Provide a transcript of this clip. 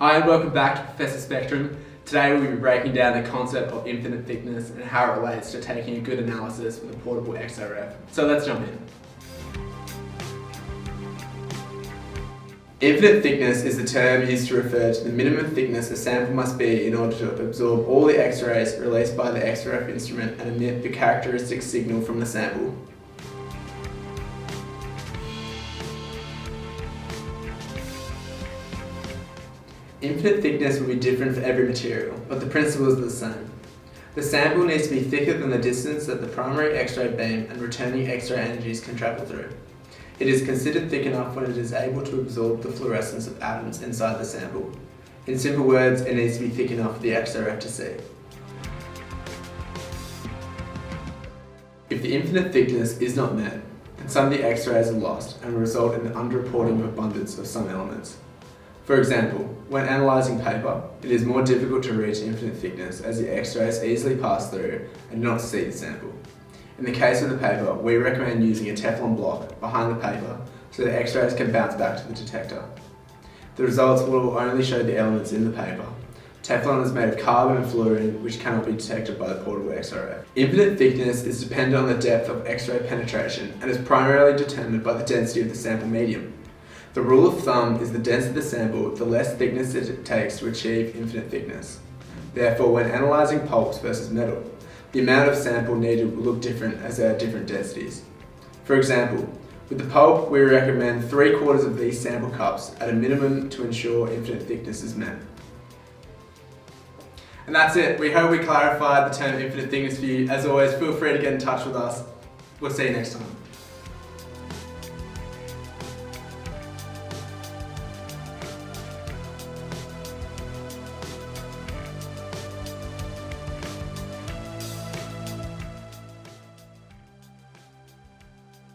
Hi and welcome back to Professor Spectrum. Today we'll be breaking down the concept of infinite thickness and how it relates to taking a good analysis with a portable XRF. So let's jump in. Infinite thickness is the term used to refer to the minimum thickness a sample must be in order to absorb all the X-rays released by the XRF instrument and emit the characteristic signal from the sample. Infinite thickness will be different for every material, but the principles are the same. The sample needs to be thicker than the distance that the primary X-ray beam and returning X-ray energies can travel through. It is considered thick enough when it is able to absorb the fluorescence of atoms inside the sample. In simple words, it needs to be thick enough for the XRF to see. If the infinite thickness is not met, then some of the X-rays are lost and will result in the underreporting of abundance of some elements. For example, when analysing paper, it is more difficult to reach infinite thickness as the X-rays easily pass through and do not see the sample. In the case of the paper, we recommend using a Teflon block behind the paper so the X-rays can bounce back to the detector. The results will only show the elements in the paper. Teflon is made of carbon and fluorine, which cannot be detected by the portable XRF. Infinite thickness is dependent on the depth of X-ray penetration and is primarily determined by the density of the sample medium. The rule of thumb is the denser the sample, the less thickness it takes to achieve infinite thickness. Therefore, when analysing pulps versus metal, the amount of sample needed will look different as they are different densities. For example, with the pulp, we recommend 3/4 of these sample cups at a minimum to ensure infinite thickness is met. And that's it. We hope we clarified the term infinite thickness for you. As always, feel free to get in touch with us. We'll see you next time.